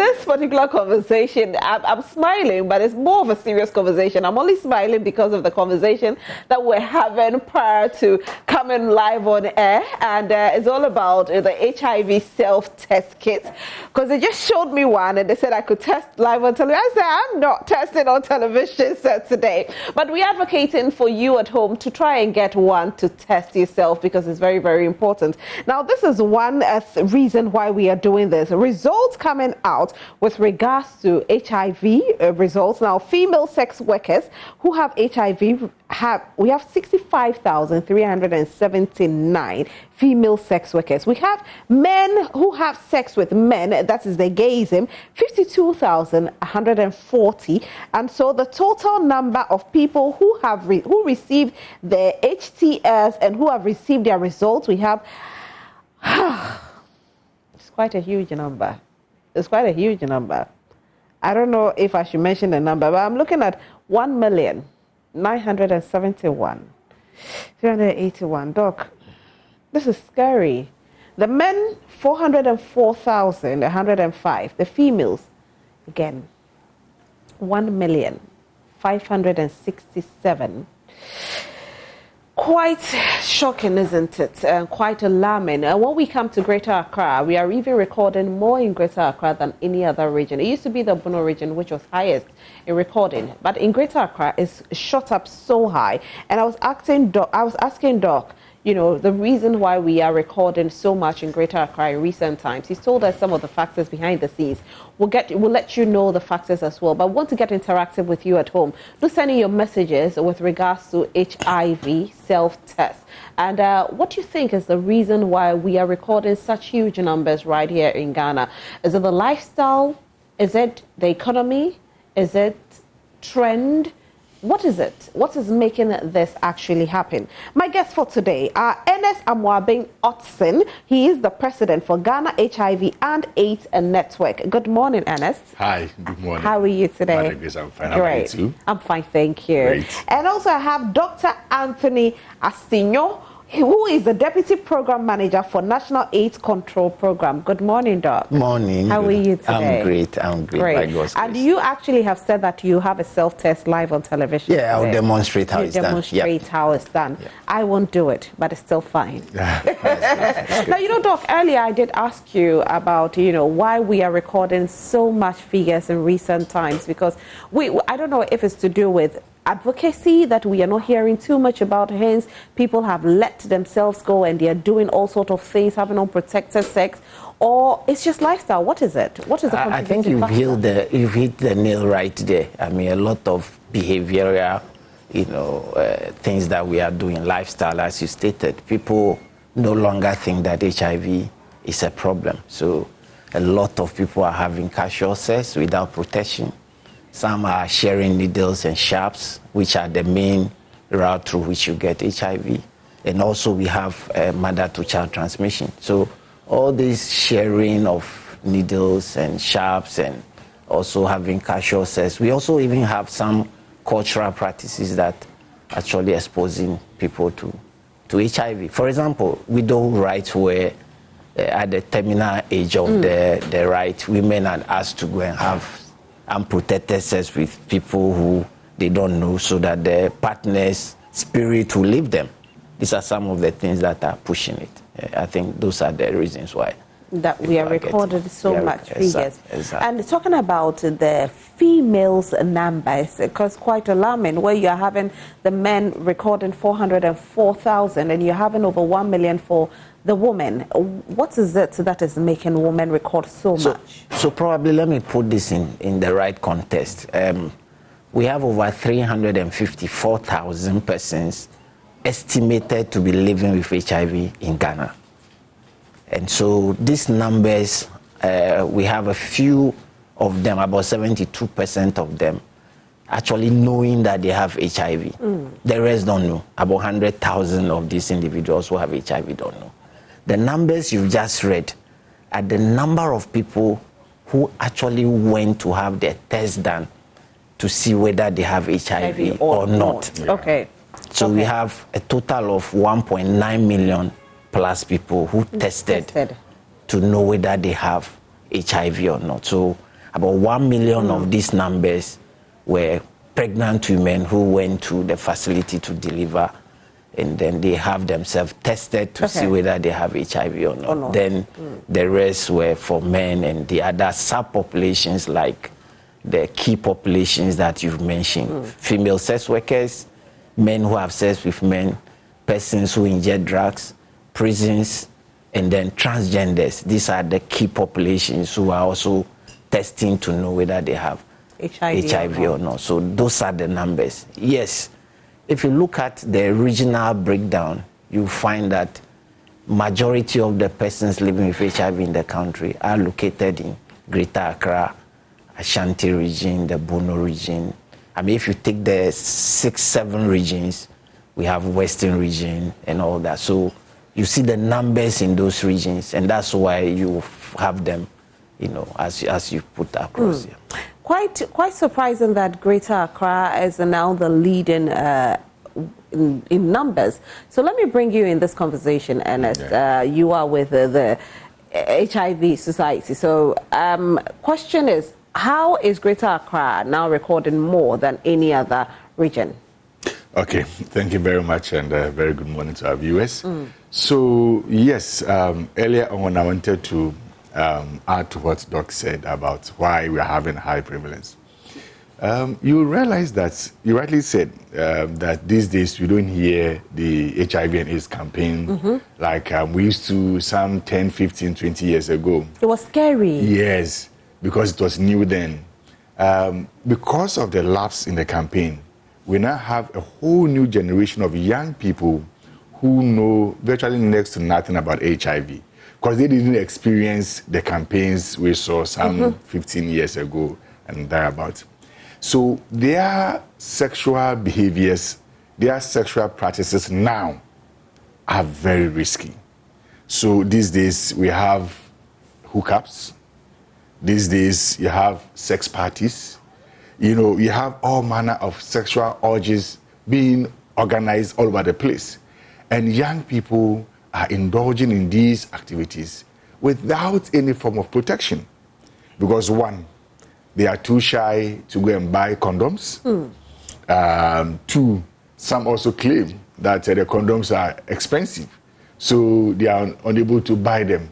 this particular conversation, I'm smiling, but it's more of a serious conversation. I'm only smiling because of the conversation that we're having prior to coming live on air, and it's all about the HIV self-test kits, because they just showed me one and they said I could test live on television. I said I'm not testing on television today, but we're advocating for you at home to try and get one to test yourself, because it's very, very important. Now, this is one reason why we are doing this. Results coming out with regards to HIV results. Now, female sex workers who have HIV we have 65,379 female sex workers. We have men who have sex with men, that is the gayism, 52,140. And so the total number of people who have who received the HTS and who have received their results, we have it's quite a huge number. It's quite a huge number. I don't know if I should mention the number, but I'm looking at 1,971,381. Doc, this is scary. The men, 404,105. The females, again, 1,567,000. Quite shocking, isn't it? Quite alarming. When we come to Greater Accra, we are even recording more in Greater Accra than any other region. It used to be the Bono region, which was highest in recording, but in Greater Accra, it's shot up so high. And I was asking Doc, you know, the reason why we are recording so much in Greater Accra in recent times. He's told us some of the factors behind the scenes. We'll let you know the factors as well, but I want to get interactive with you at home. Do send in your messages with regards to HIV self-test. And what do you think is the reason why we are recording such huge numbers right here in Ghana? Is it the lifestyle? Is it the economy? Is it trend? What is it? What is making this actually happen? My guest for today are Ernest Amoabeng Otson. He is the president for Ghana HIV and AIDS Network. Good morning, Ernest. Hi, good morning. How are you today? I'm fine. How are you too? I'm fine, thank you. Great. And also I have Dr. Anthony Astinho, who is the Deputy Program Manager for National AIDS Control Program. Good morning, Doc. Morning. How are you today? I'm great. By God's And grace. you actually have said that you have a self-test live on television. Yeah, I'll demonstrate how it's done. Demonstrate how it's done. Yep. I won't do it, but it's still fine. That's Now, you know, Doc, earlier I did ask you about, you know, why we are recording so much figures in recent times, because I don't know if it's to do with advocacy that we are not hearing too much about. Hence, people have let themselves go and they are doing all sorts of things, having unprotected sex, or it's just lifestyle. What is it? What is the I think you've hit the nail right there. I mean, a lot of behavioral, things that we are doing, lifestyle, as you stated. People no longer think that HIV is a problem. So a lot of people are having casual sex without protection. Some are sharing needles and sharps, which are the main route through which you get HIV. And also we have mother-to-child transmission. So all this sharing of needles and sharps and also having casual sex. We also even have some cultural practices that actually exposing people to HIV. For example, widow rights, where at the terminal age of the right, women are asked to go and have unprotected sex with people who they don't know, so that their partner's spirit will leave them. These are some of the things that are pushing it. I think those are the reasons why. That we are recorded so much figures. Exactly. And talking about the females numbers, because quite alarming, where you're having the men recording 404,000 and you're having over 1 million for the women. What is it that is making women record so much? So probably let me put this in the right context. We have over 354,000 persons estimated to be living with HIV in Ghana. And so these numbers, we have a few of them, about 72% of them, actually knowing that they have HIV. The rest don't know. About 100,000 of these individuals who have HIV don't know. The numbers you just read are the number of people who actually went to have their test done to see whether they have HIV or not. Yeah. Okay. So we have a total of 1.9 million plus people who tested to know whether they have HIV or not. So about 1 million of these numbers were pregnant women who went to the facility to deliver, and then they have themselves tested to see whether they have HIV or not. Then the rest were for men and the other subpopulations, like the key populations that you've mentioned. Female sex workers, men who have sex with men, persons who inject drugs, prisons, and then transgenders. These are the key populations who are also testing to know whether they have HIV or not. So those are the numbers. Yes, if you look at the regional breakdown, you find that majority of the persons living with HIV in the country are located in Greater Accra, Ashanti region, the Bono region. I mean, if you take the 6-7 regions, we have Western region and all that. So you see the numbers in those regions, and that's why you have them, as you put across here. Quite surprising that Greater Accra is now the lead in numbers. So let me bring you in this conversation, Ernest. You are with the HIV Society. So question is, how is Greater Accra now recording more than any other region? Okay, thank you very much, and very good morning to our viewers. So yes, earlier on I wanted to add to what Doc said about why we are having high prevalence. You realize that, you rightly said, that these days we don't hear the HIV and AIDS campaign like we used to some 10, 15, 20 years ago. It was scary. Yes, because it was new then. Because of the lapse in the campaign, we now have a whole new generation of young people who know virtually next to nothing about HIV, because they didn't experience the campaigns we saw some 15 years ago and thereabouts. So their sexual behaviors, their sexual practices now are very risky. So these days we have hookups. These days you have sex parties. You have all manner of sexual urges being organized all over the place. And young people are indulging in these activities without any form of protection. Because one, they are too shy to go and buy condoms. Two, some also claim that the condoms are expensive, so they are unable to buy them.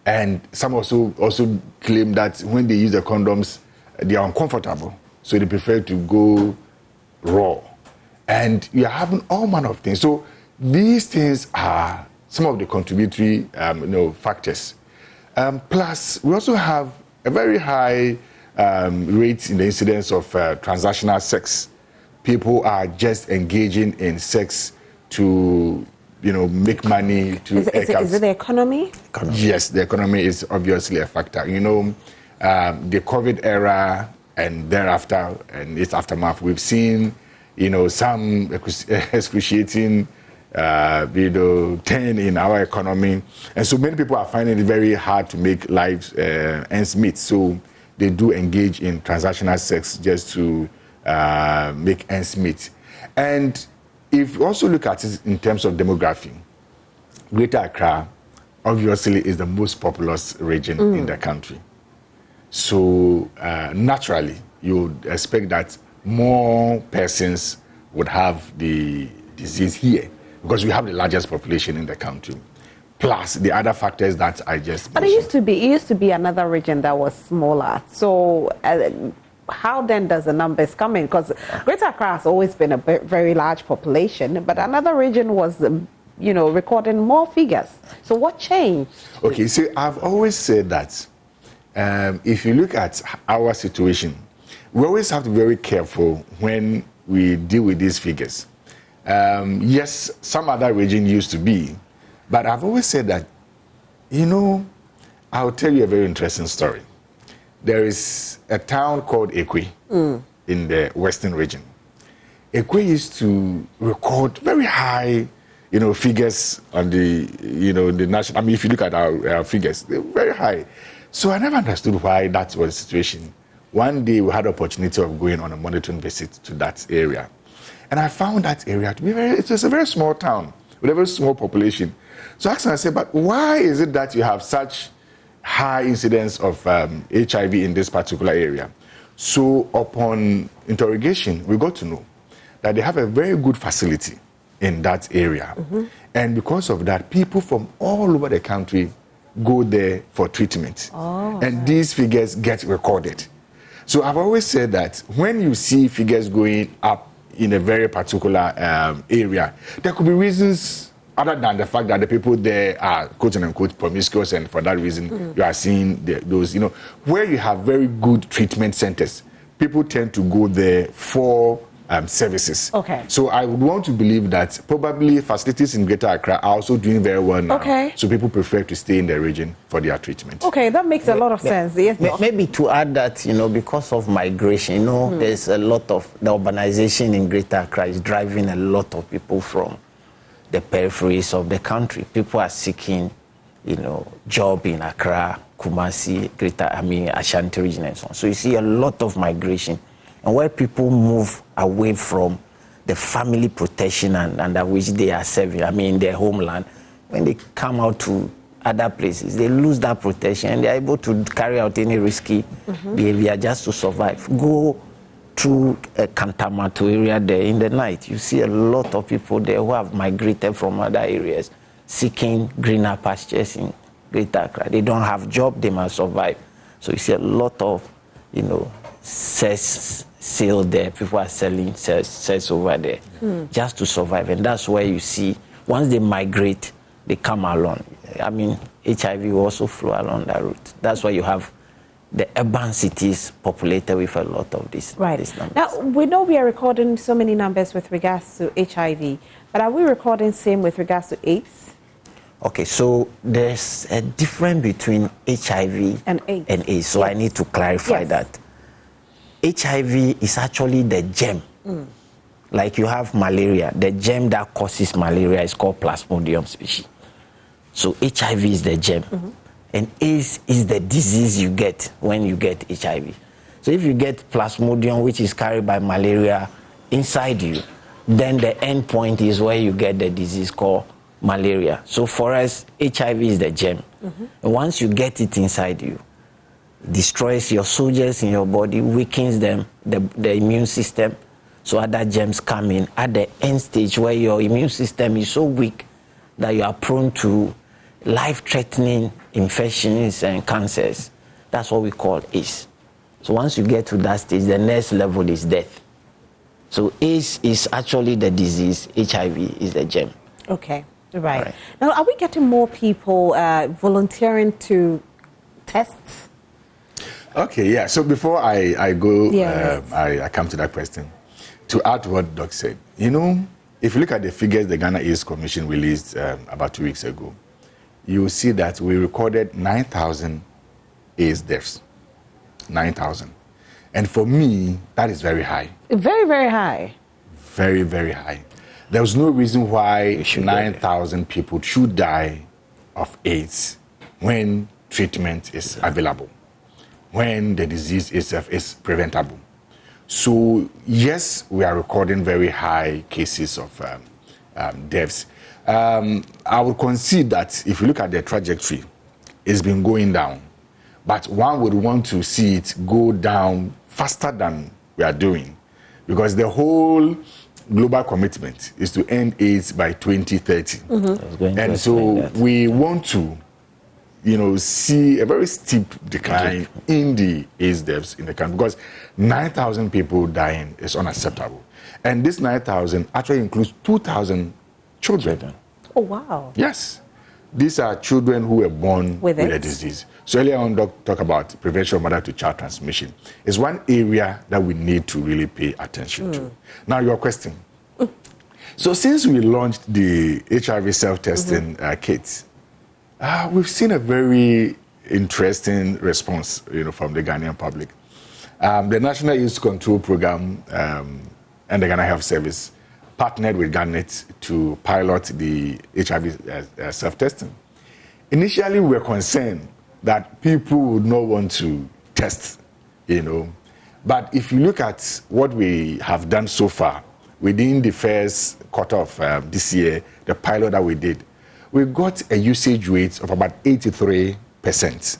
And some also claim that when they use the condoms, they are uncomfortable, so they prefer to go raw. And you are having all manner of things. So these things are some of the contributory factors. Plus, we also have a very high rate in the incidence of transactional sex. People are just engaging in sex to make money. Is it the economy? Yes, the economy is obviously a factor. The COVID era and thereafter and its aftermath, we've seen, some excruciating, turn in our economy. And so many people are finding it very hard to make lives ends meet. So they do engage in transactional sex just to make ends meet. And if you also look at it in terms of demography, Greater Accra obviously is the most populous region in the country. So naturally, you would expect that more persons would have the disease here because we have the largest population in the country. Plus the other factors that I just mentioned. But it used to be another region that was smaller. So how then does the numbers come in? Because Greater Accra has always been a very large population, but another region was, recording more figures. So what changed? Okay, so I've always said that if you look at our situation, we always have to be very careful when we deal with these figures. Yes, some other region used to be, but I've always said that, I'll tell you a very interesting story. There is a town called Ekwe in the Western region. Ekwe used to record very high, figures on the, the national. I mean, if you look at our figures, they're very high. So I never understood why that was the situation. One day we had the opportunity of going on a monitoring visit to that area. And I found that area to be it was a very small town with a very small population. So I asked him, I said, but why is it that you have such, high incidence of HIV in this particular area. So upon interrogation, we got to know that they have a very good facility in that area. And because of that, people from all over the country go there for treatment. And these figures get recorded. So I've always said that when you see figures going up in a very particular area, there could be reasons other than the fact that the people there are quote unquote promiscuous, and for that reason you are seeing those, where you have very good treatment centers, people tend to go there for services. Okay. So I would want to believe that probably facilities in Greater Accra are also doing very well now. Okay. So people prefer to stay in the region for their treatment. Okay, that makes a lot of sense. Yes. Maybe to add that, because of migration, there's a lot of the urbanization in Greater Accra is driving a lot of people from the peripheries of the country. People are seeking, job in Accra, Kumasi, Ashanti region and so on. So you see a lot of migration. And where people move away from the family protection and under which they are serving, their homeland, when they come out to other places, they lose that protection and they're able to carry out any risky behavior just to survive. Go through a Kantamatu area there in the night. You see a lot of people there who have migrated from other areas seeking greener pastures in Greater Accra. They don't have job, they must survive. So you see a lot of, sex sale there. People are selling sex over there just to survive. And that's where you see, once they migrate, they come along. HIV will also flow along that route. That's why you have the urban cities populated with a lot of these numbers. Now, we know we are recording so many numbers with regards to HIV, but are we recording same with regards to AIDS? Okay, so there's a difference between HIV and AIDS. So I need to clarify that. HIV is actually the germ. Like you have malaria, the germ that causes malaria is called Plasmodium species. So HIV is the germ. And AIDS is the disease you get when you get HIV. So if you get Plasmodium, which is carried by malaria, inside you, then the end point is where you get the disease called malaria. So for us, HIV is the germ. And once you get it inside you, destroys your soldiers in your body, weakens them, the immune system, so other germs come in at the end stage where your immune system is so weak that you are prone to life-threatening infections and cancers. That's what we call AIDS. So once you get to that stage, the next level is death. So AIDS is actually the disease, HIV is the germ. Okay, right. Now, are we getting more people volunteering to test? Okay, yeah. So before I go, I come to that question. To add to what Doc said, if you look at the figures the Ghana AIDS Commission released about 2 weeks ago, you will see that we recorded 9,000 AIDS deaths. 9,000. And for me, that is very high. Very, very high. Very, very high. There was no reason why 9,000 people should die of AIDS when treatment is available, when the disease itself is preventable. So, yes, we are recording very high cases of deaths. I would concede that if you look at the trajectory, it's been going down. But one would want to see it go down faster than we are doing, because the whole global commitment is to end AIDS by 2030. And so we want to see a very steep decline in the AIDS deaths in the country, because 9,000 people dying is unacceptable. And this 9,000 actually includes 2,000 children. Oh, wow. Yes. These are children who were born with a disease. So earlier on, Doc talked about prevention of mother-to-child transmission. It's one area that we need to really pay attention to. Now, your question. So since we launched the HIV self-testing kits, we've seen a very interesting response, from the Ghanaian public. The National Youth Control Program and the Ghana Health Service partnered with Garnet to pilot the HIV self-testing. Initially, we were concerned that people would not want to test, But if you look at what we have done so far, within the first quarter of this year, the pilot that we did, we got a usage rate of about 83%.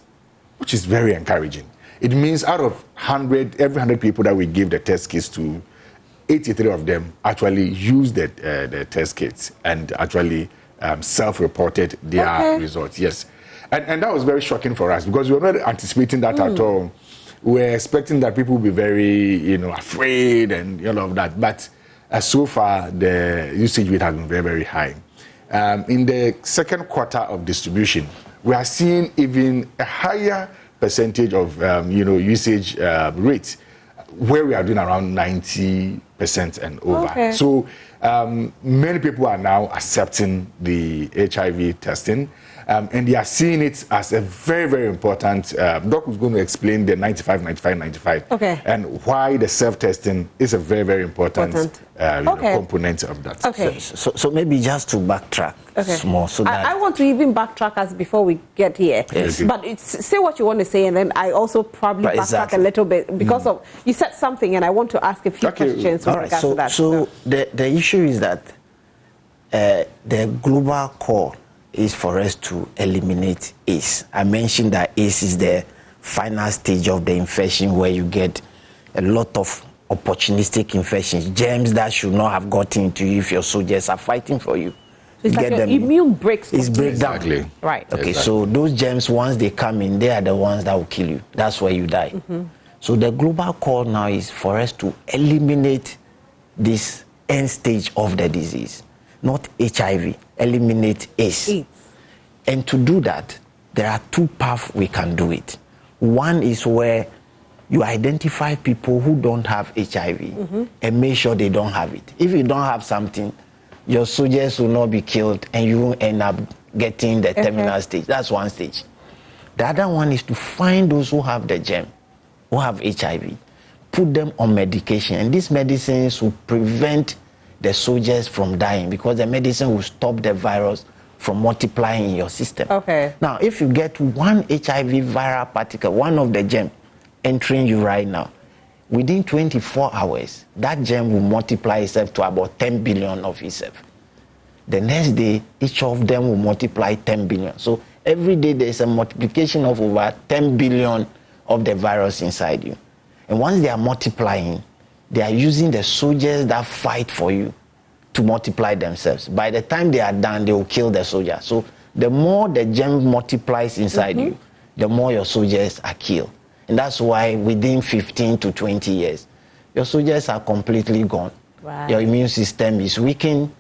which is very encouraging. It means out of every 100 people that we give the test kits to, 83 of them actually used the test kits and actually self-reported their results. Yes. And that was very shocking for us because we were not anticipating that at all. We were expecting that people would be very, afraid and all of that. But so far, the usage rate has been very, very high. In the second quarter of distribution, we are seeing even a higher percentage of, usage rates, where we are doing around 90% and over. Okay. So many people are now accepting the HIV testing. And they are seeing it as a very, very important. Doc was going to explain the 95, 95, 95, and why the self-testing is a very, very important component of that. Okay. So maybe just to backtrack small. So that I want to even backtrack us before we get here. Yes. But say what you want to say, and then I also probably backtrack a little bit because of you said something, and I want to ask a few questions with regards to that. So the issue is that the global call is for us to eliminate AIDS. I mentioned that AIDS is the final stage of the infection where you get a lot of opportunistic infections, germs that should not have gotten into you if your soldiers are fighting for you. So it's like your immune breaks. It's breakdown. Exactly. Right. Okay, exactly. So those germs, once they come in, they are the ones that will kill you. That's where you die. So the global call now is for us to eliminate this end stage of the disease, not HIV, eliminate AIDS. And to do that, there are two paths we can do it. One is where you identify people who don't have HIV and make sure they don't have it. If you don't have something, your soldiers will not be killed and you will end up getting the terminal stage. That's one stage. The other one is to find those who have the germ, who have HIV, put them on medication. And these medicines will prevent the soldiers from dying because the medicine will stop the virus from multiplying in your system. Now, if you get one HIV viral particle, one of the germ entering you right now, within 24 hours, that germ will multiply itself to about 10 billion of itself. The next day, each of them will multiply 10 billion. So every day there is a multiplication of over 10 billion of the virus inside you. And once they are multiplying, they are using the soldiers that fight for you to multiply themselves. By the time they are done, they will kill the soldier. So the more the germ multiplies inside you, the more your soldiers are killed. And that's why within 15 to 20 years, your soldiers are completely gone. Right. Your immune system is weakened.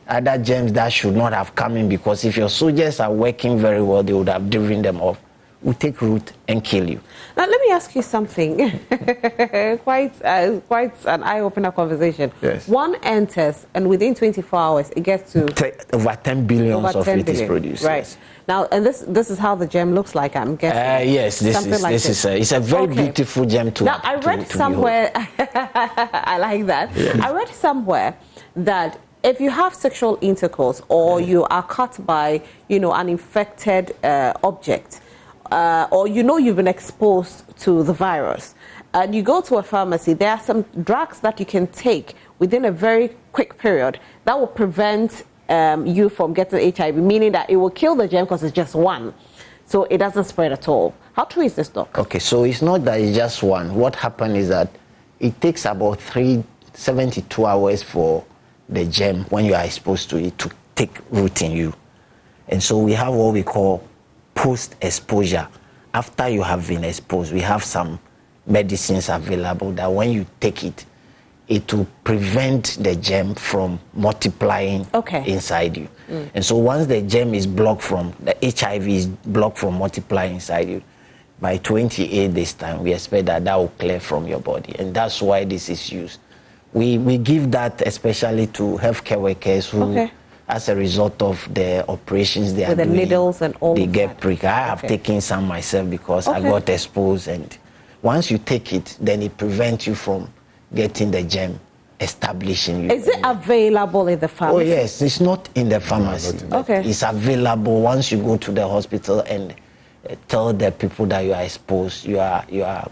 Other germs that should not have come in, because if your soldiers are working very well, they would have driven them off, will take root and kill you. Now, let me ask you something. quite an eye-opener conversation. Yes. One enters, and within 24 hours, it gets to over 10 billion of it is produced. Right. Yes. Now, and this is how the gem looks like, I'm guessing. Yes, it's a very beautiful gem to Now, I read somewhere, I like that. Yeah. I read somewhere that if you have sexual intercourse or you are cut by, an infected object, or you've been exposed to the virus, and you go to a pharmacy, there are some drugs that you can take within a very quick period that will prevent you from getting HIV, meaning that it will kill the germ because it's just one, so it doesn't spread at all. How true is this, Doc? Okay, so it's not that it's just one. What happened is that it takes about 72 hours for the germ, when you are exposed to it, to take root in you. And so we have what we call post-exposure. After you have been exposed, we have some medicines available that when you take it, it will prevent the germ from multiplying inside you. And so once the germ is blocked from, the HIV is blocked from multiplying inside you, by 28 this time, we expect that will clear from your body. And that's why this is used. We give that especially to healthcare workers who, as a result of the operations they are doing, the needles and all, they get pricked. I have taken some myself because I got exposed. And once you take it, then it prevents you from getting the germ establishing you. Is it available in the pharmacy? Oh yes, it's not in the pharmacy. Okay. It's available once you go to the hospital and tell the people that you are exposed, you are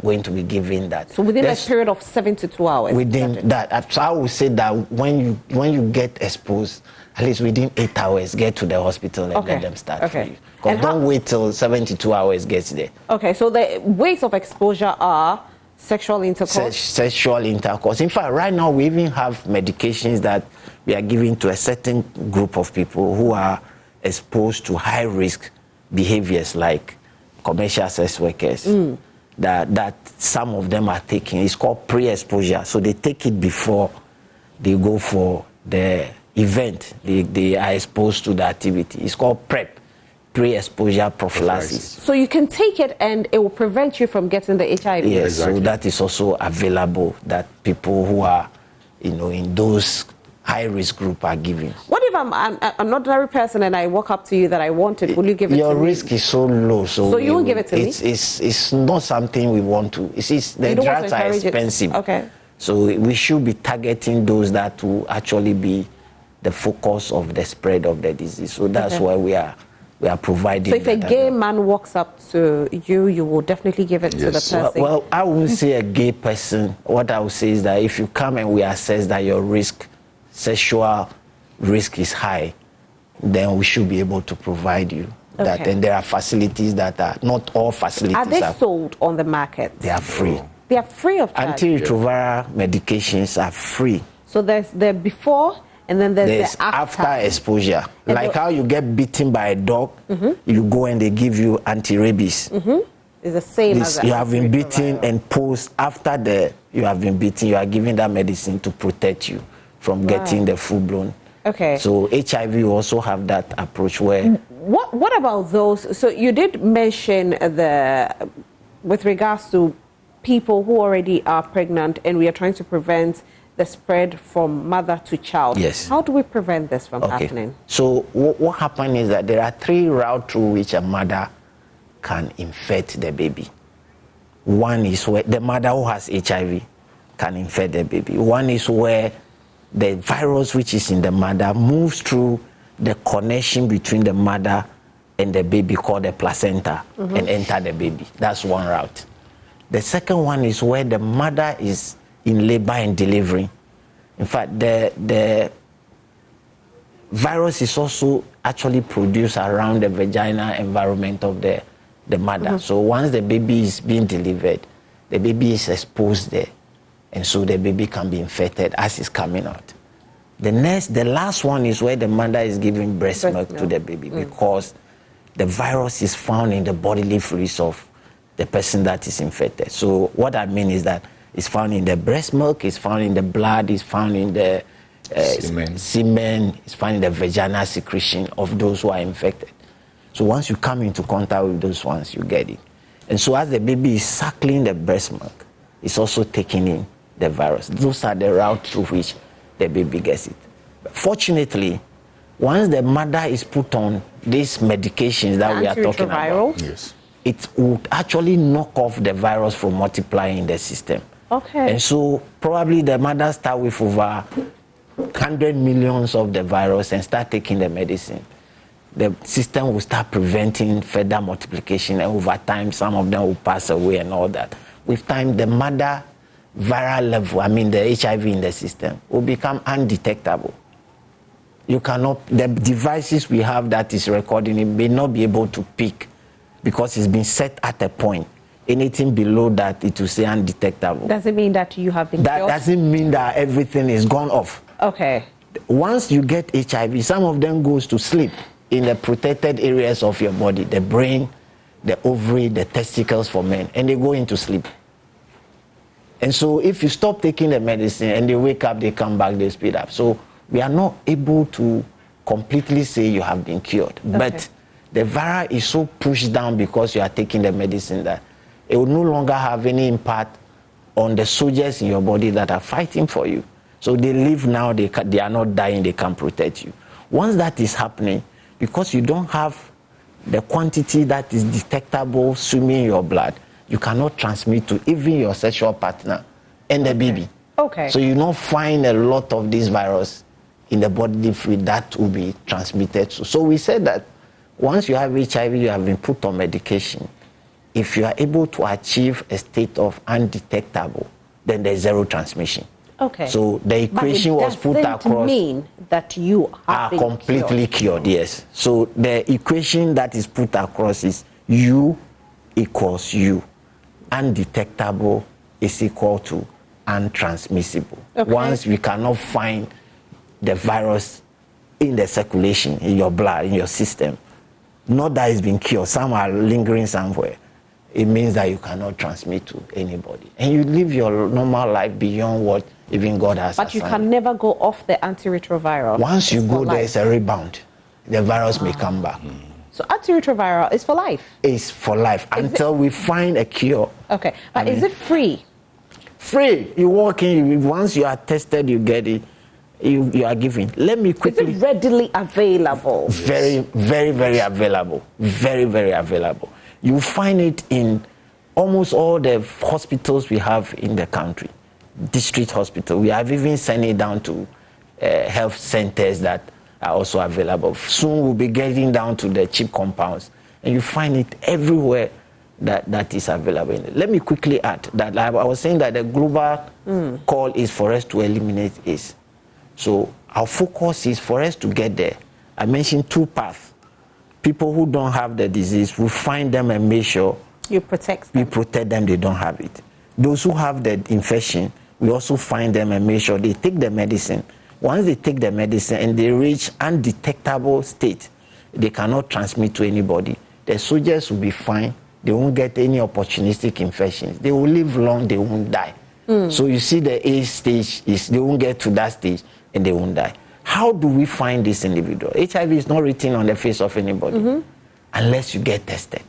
going to be given that. So within a period of 72 hours. Within that, so I would say that when you get exposed, at least within 8 hours, get to the hospital and let them start for you. Because don't wait till 72 hours gets there. Okay, so the ways of exposure are sexual intercourse? Sexual intercourse. In fact, right now we even have medications that we are giving to a certain group of people who are exposed to high-risk behaviors like commercial sex workers. That some of them are taking. It's called pre-exposure. So they take it before they go for the event. They are exposed to the activity. It's called PrEP, pre-exposure prophylaxis. So you can take it and it will prevent you from getting the HIV? Yes, exactly. So that is also available that people who are, in those high-risk group are giving. What if I'm an ordinary person and I walk up to you that I want it? Will you give it to me? Your risk is so low. So you won't give it to me? It's not something we want to. The drugs are expensive. Okay. So we should be targeting those that will actually be the focus of the spread of the disease. So that's why we are providing. So if a gay man walks up to you, you will definitely give it to the person? Well, I wouldn't say a gay person. What I would say is that if you come and we assess that your sexual risk is high, then we should be able to provide you that. And there are facilities that are, not all facilities are they sold on the market? They are free. They are free of charge? Antiretroviral medications are free. So there's the before and then there's the after exposure. And like how you get bitten by a dog, you go and they give you anti-rabies. It's the same as you have been bitten, and after you have been bitten, you are given that medicine to protect you from getting the full-blown. Okay. So HIV also have that approach where... What about those? So you did mention with regards to people who already are pregnant and we are trying to prevent the spread from mother to child. Yes. How do we prevent this from happening? So what happens is that there are 3 routes through which a mother can infect the baby. One is where the mother who has HIV can infect the baby. One is where the virus which is in the mother moves through the connection between the mother and the baby called the placenta and enter the baby. That's one route. The second one is where the mother is in labor and delivery. In fact, the virus is also actually produced around the vaginal environment of the mother. So once the baby is being delivered, the baby is exposed there. And so the baby can be infected as it's coming out. The last one is where the mother is giving breast milk to the baby because the virus is found in the bodily fluids of the person that is infected. So what I mean is that it's found in the breast milk, it's found in the blood, it's found in the semen, it's found in the vaginal secretion of those who are infected. So once you come into contact with those ones, you get it. And so as the baby is suckling the breast milk, it's also taking in the virus. Those are the routes through which the baby gets it. But fortunately, once the mother is put on these medications that we are talking about, it would actually knock off the virus from multiplying in the system. Okay. And so probably the mother start with over 100 millions of the virus and start taking the medicine. The system will start preventing further multiplication, and over time some of them will pass away and all that. With time, the mother viral level, the HIV in the system, will become undetectable. You cannot, the devices we have that is recording it may not be able to pick because it's been set at a point. Anything below that, it will say undetectable. Does it mean that you have been That doesn't mean that everything is gone off. Okay. Once you get HIV, some of them goes to sleep in the protected areas of your body, the brain, the ovary, the testicles for men, and they go into sleep. And so if you stop taking the medicine and they wake up, they come back, they speed up. So we are not able to completely say you have been cured. Okay. But the virus is so pushed down because you are taking the medicine that it will no longer have any impact on the soldiers in your body that are fighting for you. So they live now, they are not dying, they can protect you. Once that is happening, because you don't have the quantity that is detectable swimming in your blood, you cannot transmit to even your sexual partner and the baby. Okay. So you don't find a lot of this virus in the bodily fluid that will be transmitted. So we said that Once you have HIV, you have been put on medication. If you are able to achieve a state of undetectable, then there's zero transmission. Okay. So the equation was put across. But it doesn't mean that you are completely cured, yes. So the equation that is put across is U equals U. Undetectable is equal to untransmissible. Okay. Once we cannot find the virus in the circulation, in your blood, in your system, not that it's been cured, some are lingering somewhere, it means that you cannot transmit to anybody. And you live your normal life beyond what even God has But you assigned. can never go off the antiretroviral. Once you go, life. there's a rebound. The virus may come back. So antiretroviral is for life? It's for life until we find a cure. Okay, but is it free? Free. You walk in, once you are tested, you get it. You are given. Let me quickly. Is it readily available? Very, very, very available. Very, very available. You find it in almost all the hospitals we have in the country. District hospital. We have even sent it down to health centers that are also available. Soon we'll be getting down to the cheap compounds. And you find it everywhere that is available. Let me quickly add that I was saying that the global call is for us to eliminate AIDS. So our focus is for us to get there. I mentioned two paths. People who don't have the disease, we find them and make sure you protect them. We protect them, they don't have it. Those who have the infection, we also find them and make sure they take the medicine. Once they take the medicine and they reach undetectable state, they cannot transmit to anybody. The soldiers will be fine. They won't get any opportunistic infections. They will live long, they won't die. So you see the AIDS stage is they won't get to that stage and they won't die. How do we find this individual? HIV is not written on the face of anybody unless you get tested.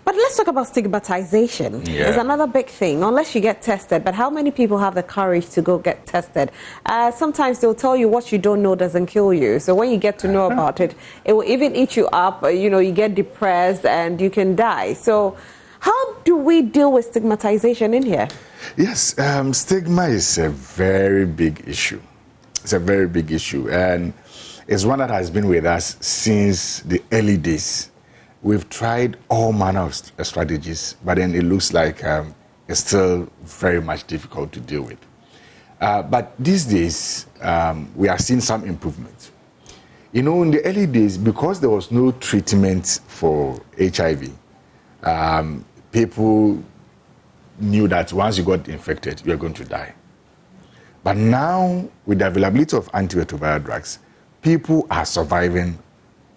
But let's talk about stigmatization. Yeah. It's another big thing, unless you get tested. But how many people have the courage to go get tested? Sometimes they'll tell you what you don't know doesn't kill you. So when you get to know about it, it will even eat you up. You get depressed and you can die. So how do we deal with stigmatization in here? Yes, stigma is a very big issue. It's a very big issue. And it's one that has been with us since the early days. We've tried all manner of strategies, but then it looks like it's still very much difficult to deal with. But these days, we are seeing some improvement. In the early days, because there was no treatment for HIV, people knew that once you got infected, you are going to die. But now, with the availability of antiretroviral drugs, people are surviving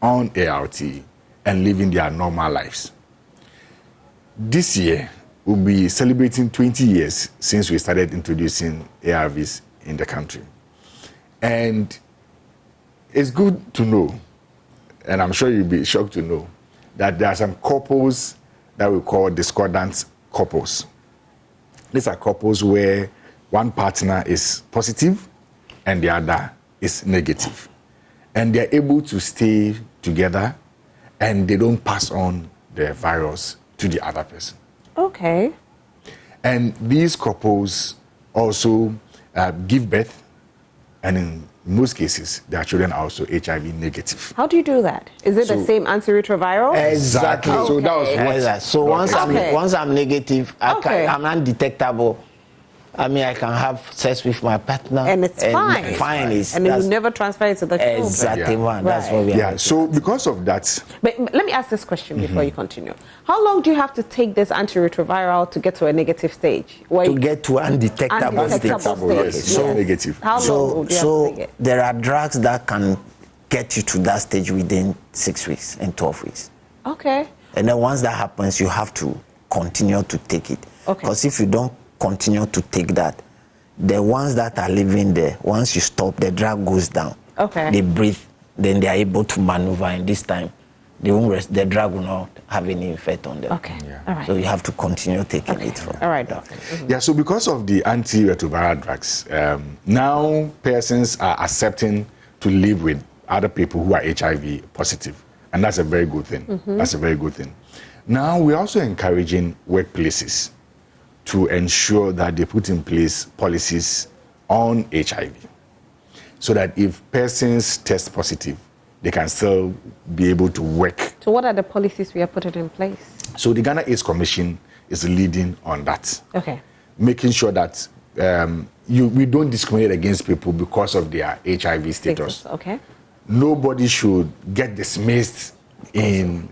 on ART and living their normal lives. This year, we'll be celebrating 20 years since we started introducing ARVs in the country. And it's good to know, and I'm sure you'll be shocked to know, that there are some couples that we call discordant couples. These are couples where one partner is positive and the other is negative. And they're able to stay together and they don't pass on the virus to the other person. Okay. And these couples also give birth, and in most cases, their children are also HIV negative. How do you do that? Is it the same antiretroviral? Exactly. Okay. So that was what. Exactly. So once I'm negative, I'm undetectable. I mean, I can have sex with my partner. And it's fine. Fine is. And it will never transfer it to the children. Exactly. Yeah. That's what we are. Yeah, so because of that. But let me ask this question before you continue. How long do you have to take this antiretroviral to get to a negative stage? To get to undetectable stage. Yes. So negative. How long do you have to take it? There are drugs that can get you to that stage within 6 weeks and 12 weeks. Okay. And then once that happens, you have to continue to take it. Okay. Because if you don't continue to take that, the ones that are living there, once you stop, the drug goes down. Okay. They breathe, then they are able to maneuver, and this time they won't rest, the drug will not have any effect on them. Okay. Yeah. All right. So you have to continue taking it from. All right, doctor. Yeah, so because of the antiretroviral drugs, now persons are accepting to live with other people who are HIV positive. And that's a very good thing. That's a very good thing. Now, we're also encouraging workplaces to ensure that they put in place policies on HIV, so that if persons test positive, they can still be able to work. So what are the policies we are putting in place? So the Ghana AIDS Commission is leading on that. Okay. Making sure that we don't discriminate against people because of their HIV status. Okay. Nobody should get dismissed in,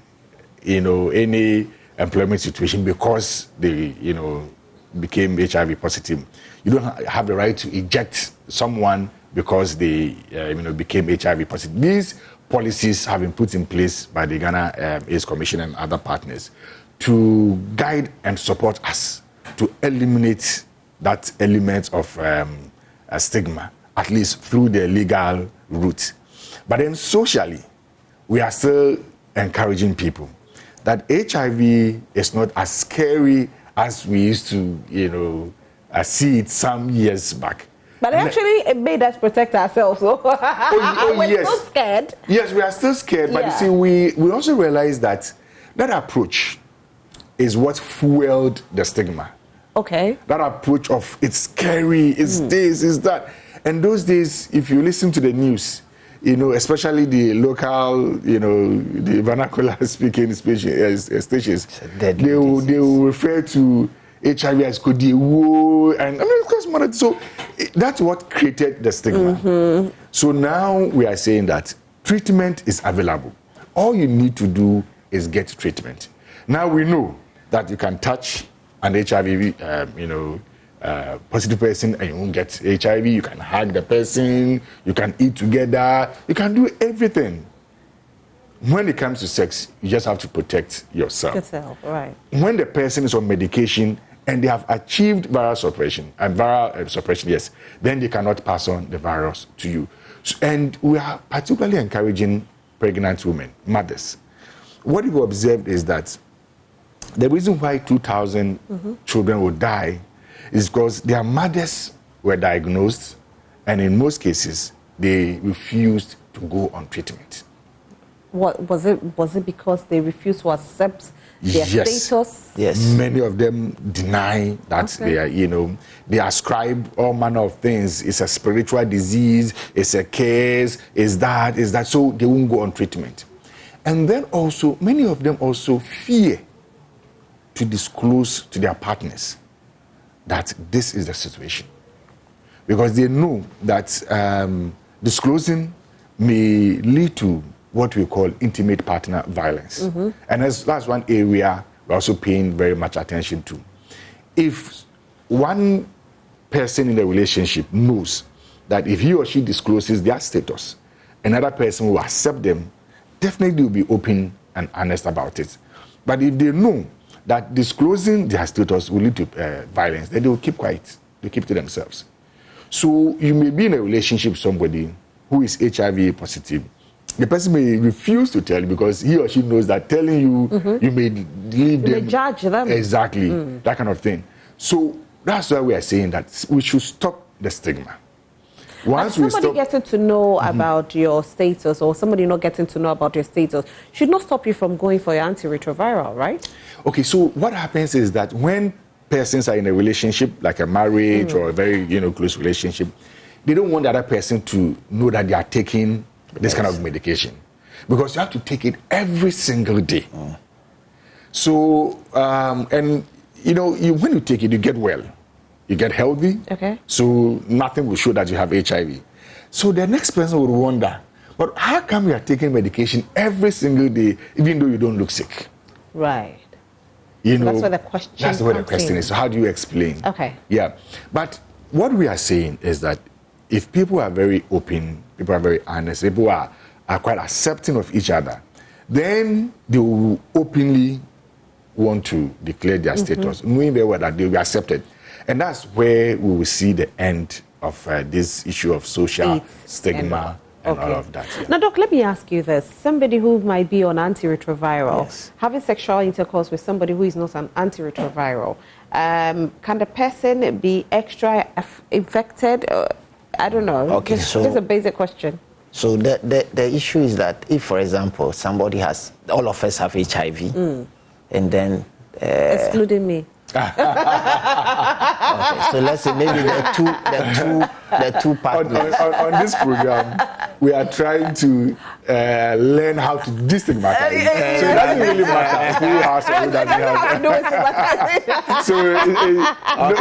any employment situation because they, became HIV positive. You don't have the right to eject someone because they, became HIV positive. These policies have been put in place by the Ghana AIDS Commission and other partners to guide and support us to eliminate that element of a stigma, at least through the legal route. But then socially, we are still encouraging people that HIV is not as scary as we used to, see it some years back. But actually, it made us protect ourselves. So we're yes. still scared. Yes, we are still scared. But you see, we also realize that approach is what fueled the stigma. Okay. That approach of it's scary, it's this, it's that. And those days, if you listen to the news, especially the local, the vernacular speaking stations, they will refer to HIV as Kodiwo, and of course, so that's what created the stigma. Mm-hmm. So now we are saying that treatment is available. All you need to do is get treatment. Now we know that you can touch an HIV, positive person and you won't get HIV. You can hug the person, you can eat together, you can do everything. When it comes to sex, you just have to protect yourself. Yourself, right. When the person is on medication and they have achieved viral suppression, yes, then they cannot pass on the virus to you. And we are particularly encouraging pregnant women, mothers. What we've observed is that the reason why 2,000 children will die is because their mothers were diagnosed, and in most cases, they refused to go on treatment. What was it? Was it because they refused to accept their status? Yes. Many of them deny that they are, they ascribe all manner of things. It's a spiritual disease, it's a curse, it's that, so they won't go on treatment. And then also, many of them also fear to disclose to their partners that this is the situation. Because they know that disclosing may lead to what we call intimate partner violence. Mm-hmm. And that's one area we're also paying very much attention to. If one person in the relationship knows that if he or she discloses their status, another person will accept them, definitely will be open and honest about it. But if they know that disclosing their status will lead to violence, then they will keep quiet. They keep to themselves. So you may be in a relationship with somebody who is HIV positive. The person may refuse to tell you because he or she knows that telling you, you may leave them. You may judge them. Exactly, that kind of thing. So that's why we are saying that we should stop the stigma. Once somebody getting to know about your status, or somebody not getting to know about your status, should not stop you from going for your antiretroviral, right? Okay, so what happens is that when persons are in a relationship, like a marriage or a very close relationship, they don't want the other person to know that they are taking this kind of medication, because you have to take it every single day. So, and when you take it, you get well, you get healthy. Okay. So nothing will show that you have HIV. So the next person would wonder, but how come you are taking medication every single day, even though you don't look sick? Right. So that's where the question. That's where the question is. So how do you explain? Okay. Yeah, but what we are saying is that if people are very open, people are very honest, people are quite accepting of each other, then they will openly want to declare their status, knowing very well that they will be accepted. And that's where we will see the end of this issue of social stigma and all of that. Yeah. Now, Doc, let me ask you this. Somebody who might be on antiretroviral, having sexual intercourse with somebody who is not an antiretroviral, can the person be extra infected? I don't know. Okay, just a basic question. So the issue is that if, for example, somebody has, all of us have HIV, and then... excluding me. Okay, so let's say maybe the two partners. On this program, we are trying to learn how to destigmatize. So it doesn't really matter who has or who doesn't have. So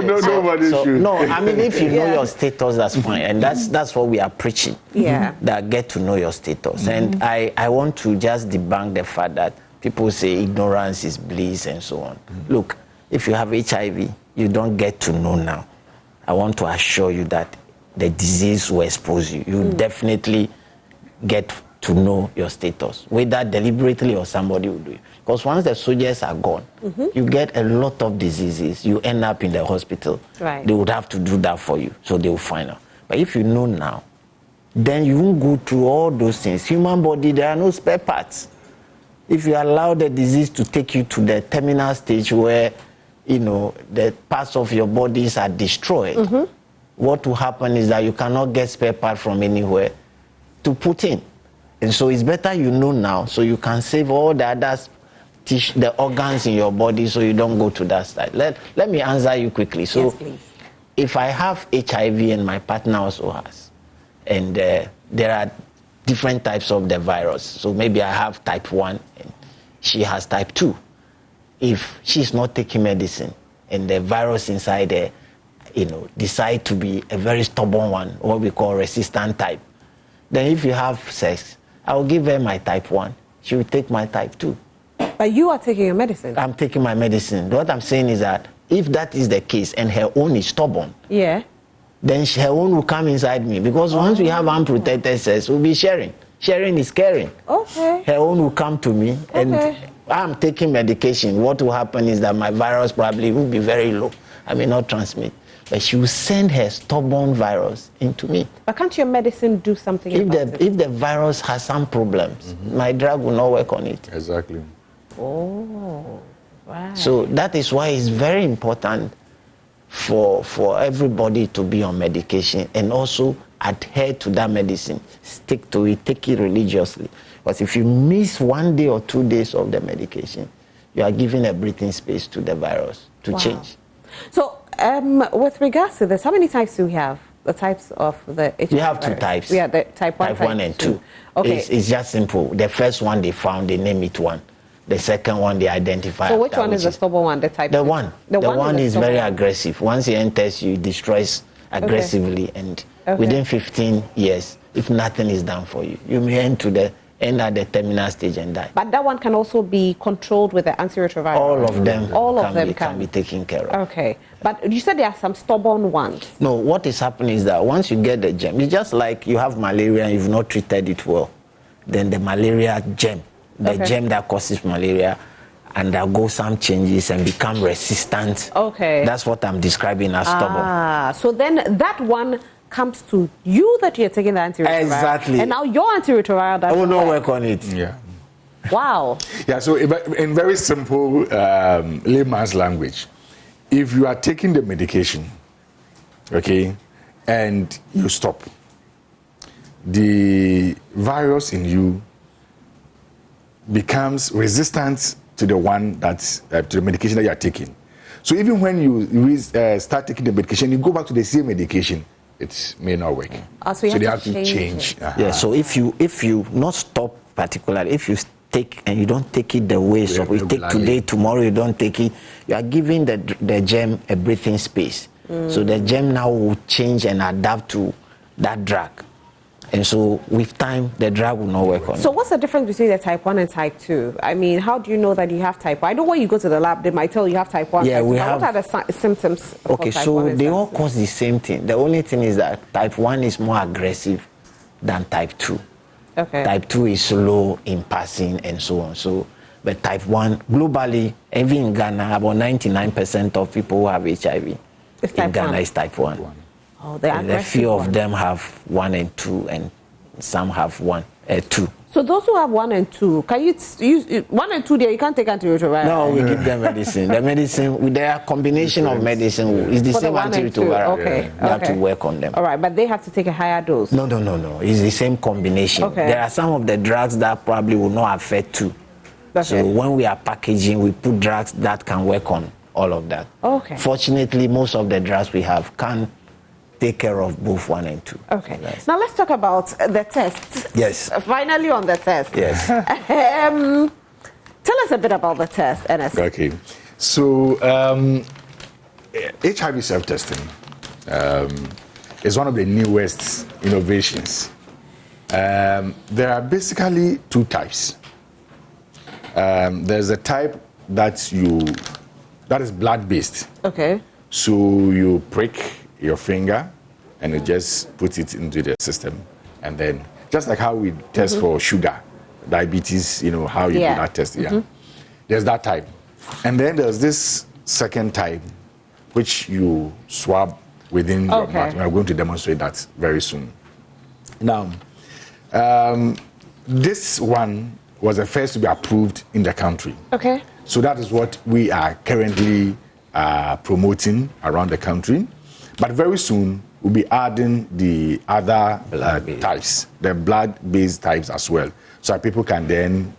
nobody should. No, I mean, if you know your status, that's fine, and that's what we are preaching. Yeah. That get to know your status, and I want to just debunk the fact that people say ignorance is bliss and so on. Look, if you have HIV, you don't get to know now. I want to assure you that the disease will expose you. You definitely get to know your status, whether deliberately or somebody will do it. Because once the soldiers are gone, you get a lot of diseases. You end up in the hospital. Right. They would have to do that for you, so they will find out. But if you know now, then you won't go through all those things. Human body, there are no spare parts. If you allow the disease to take you to the terminal stage where, the parts of your bodies are destroyed, what will happen is that you cannot get spare part from anywhere to put in. And so it's better you know now, so you can save all the other the organs in your body, so you don't go to that side. Let me answer you quickly. So yes, please. If I have HIV and my partner also has, and there are different types of the virus, so maybe I have type 1 and she has type 2. If she's not taking medicine and the virus inside her, decide to be a very stubborn one, what we call resistant type, then if you have sex, I will give her my type 1. She will take my type 2. But you are taking your medicine. I'm taking my medicine. What I'm saying is that if that is the case and her own is stubborn, yeah, then her own will come inside me. Because once we have unprotected sex, we'll be sharing. Sharing is caring. Okay. Her own will come to me, and I'm taking medication. What will happen is that my virus probably will be very low. I may not transmit. But she will send her stubborn virus into me. But can't your medicine do something about it? If the virus has some problems, my drug will not work on it. Exactly. Oh, right. So that is why it's very important for everybody to be on medication and also adhere to that medicine. Stick to it, take it religiously. But if you miss 1 day or 2 days of the medication, you are giving a breathing space to the virus to change. So, with regards to this, how many types do we have? The types of the HIV We have two virus? types. We have the type 1, type 1 and 2. Okay. It's just simple. The first one they found, they name it 1. The second one they identify. So which one is the stubborn one? The type 2? The one. The one is very aggressive. Once it enters you, it destroys aggressively, and within 15 years, if nothing is done for you, you may end at the terminal stage and die. But that one can also be controlled with the antiretroviral. All of them can be taken care of. Okay. But you said there are some stubborn ones. No, what is happening is that once you get the germ, it's just like you have malaria and you've not treated it well. Then the malaria germ, the germ that causes malaria, undergo some changes and become resistant. Okay. That's what I'm describing as stubborn. So then that one comes to you that you're taking the antiretroviral. Exactly. And now your antiretroviral doesn't I will not work on it. Yeah. Wow. Yeah, so in very simple layman's language, if you are taking the medication, okay, and you stop, the virus in you becomes resistant to the one that's to the medication that you are taking. So even when you start taking the medication, you go back to the same medication, it may not work. So they have to change. Yeah. So if you not stop particularly, if you take and you don't take it the way so we take today, tomorrow you don't take it, you are giving the germ a breathing space. So the germ now will change and adapt to that drug. And so with time, the drug will not work on it. So what's the difference between the type 1 and type 2? I mean, how do you know that you have type 1? I know when you go to the lab, they might tell you have type 1. Yeah, type 2. we have. What are the symptoms for Okay, type so 1 and they type all 2? cause the same thing. The only thing is that type 1 is more aggressive than type 2. Okay. Type 2 is slow in passing and so on. So, but type 1, globally, even in Ghana, about 99% of people who have HIV in Ghana is type 1. Oh, they're aggressive. A few of them have 1 and 2, and some have 2. So those who have 1 and 2, can you use 1 and 2 there? You can't take antiretroviral. No, we give them medicine. The medicine, with their combination of medicine, is the same antiretroviral. Okay. You have to work on them. All right, but they have to take a higher dose. No. It's the same combination. Okay. There are some of the drugs that probably will not affect 2. So when we are packaging, we put drugs that can work on all of that. Okay. Fortunately, most of the drugs we have can take care of both 1 and 2. Okay. Now let's talk about the tests. Yes. Finally on the test. Yes. Tell us a bit about the test, Ernest. Okay. So HIV self-testing is one of the newest innovations. There are basically 2 types. There's a type that is blood-based. Okay. So you prick your finger and it just puts it into the system, and then just like how we test for sugar, diabetes, how you do that test. Yeah. There's that type, and then there's this second type, which you swab within your mouth. We are going to demonstrate that very soon. Now, this one was the first to be approved in the country. Okay. So that is what we are currently promoting around the country. But very soon, we'll be adding the other types, the blood-based types as well. So that people can then,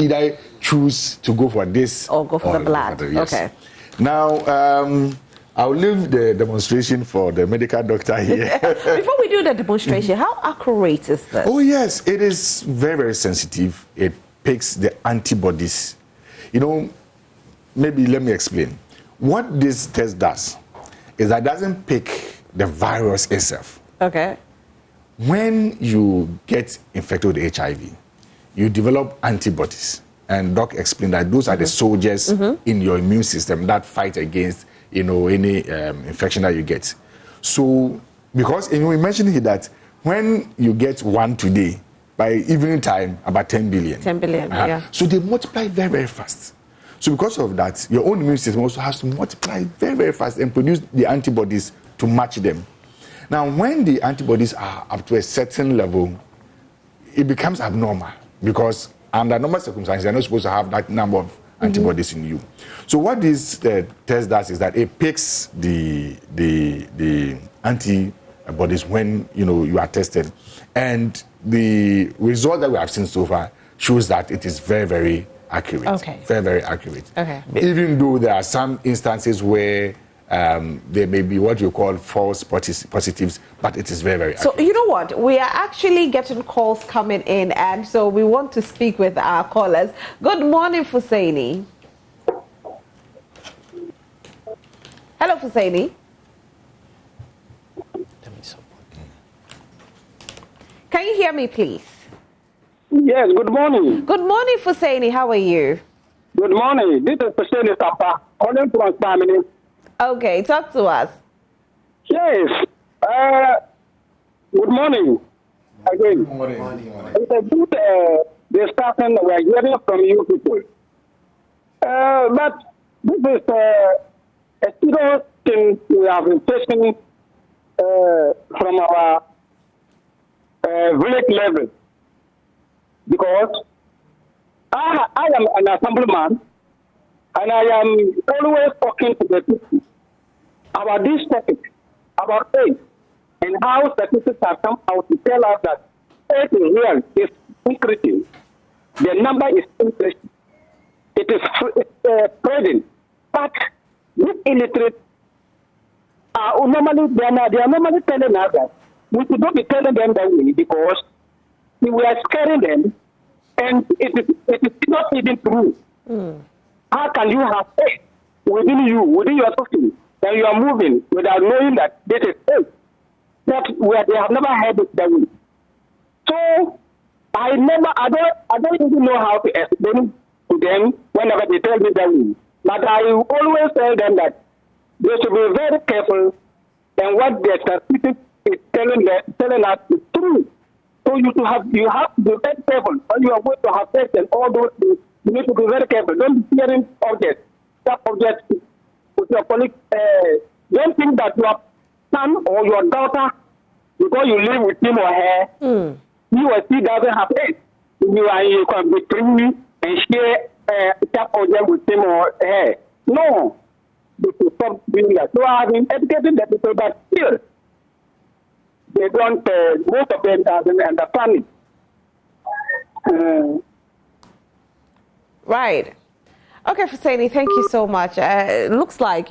either choose to go for this or go for the blood. Yes. Okay. Now, I'll leave the demonstration for the medical doctor here. Before we do the demonstration, how accurate is this? Oh, yes, it is very, very sensitive. It picks the antibodies. Maybe let me explain. What this test does is that it doesn't pick the virus itself. Okay. When you get infected with HIV, you develop antibodies. And Doc explained that those are the soldiers in your immune system that fight against any infection that you get. So, because we mentioned here that when you get one today, by evening time, about 10 billion. 10 billion, yeah. So they multiply very, very fast. So because of that, your own immune system also has to multiply very, very fast and produce the antibodies to match them. Now, when the antibodies are up to a certain level, it becomes abnormal because under normal circumstances, you're not supposed to have that number of antibodies in you. So what this test does is that it picks the antibodies when you are tested, and the result that we have seen so far shows that it is very, very accurate. Okay. Very, very accurate. Okay. Even though there are some instances where there may be what you call false positives, but it is very, very accurate. So you know what? We are actually getting calls coming in, and so we want to speak with our callers. Good morning, Fusaini. Hello, Fusaini. Can you hear me, please? Yes, good morning. Good morning, Fusaini. How are you? Good morning. This is Fusaini Sapa, calling from Family. Okay, talk to us. Yes. Good morning. Again. Good morning. It's a good discussion we're hearing from you people. But this is a serious thing we have been facing from our village level. Because I am an assemblyman, and I am always talking to the people about this topic, about AIDS, and how statistics have come out to tell us that AIDS in here is increasing. The number is increasing. It is spreading. But these illiterates are normally, they are normally telling us that we should not be telling them that way because we are scaring them, and it is not even true. How can you have faith within you, within your system, that you are moving without knowing that this is faith? They have never heard it that way. So I don't even know how to explain to them whenever they tell me that way. But I always tell them that they should be very careful, and what the statistics is telling us is true. So you have to be very careful when you are going to have sex and all those things. You need to be very careful. Don't be sharing objects, with your colleagues. Don't think that your son or your daughter, because you live with him or her, he or she doesn't have AIDS. You can be free and share that object with him or her. No. They should stop doing that. So I have been educating the people, but still, they don't, most of them doesn't understand it. Right. Okay, Fusaini, thank you so much. It looks like,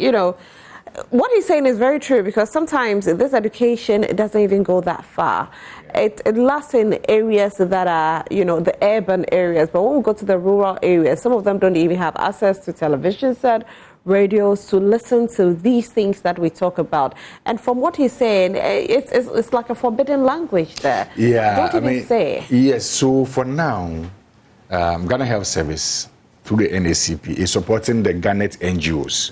what he's saying is very true, because sometimes this education, it doesn't even go that far. It lasts in areas that are, the urban areas. But when we go to the rural areas, some of them don't even have access to television set, radios, to listen to these things that we talk about. And from what he's saying, it's like a forbidden language there. Yeah, Don't even say. Yes, so for now, Ghana Health Service, through the NACP, is supporting the Ghana NGOs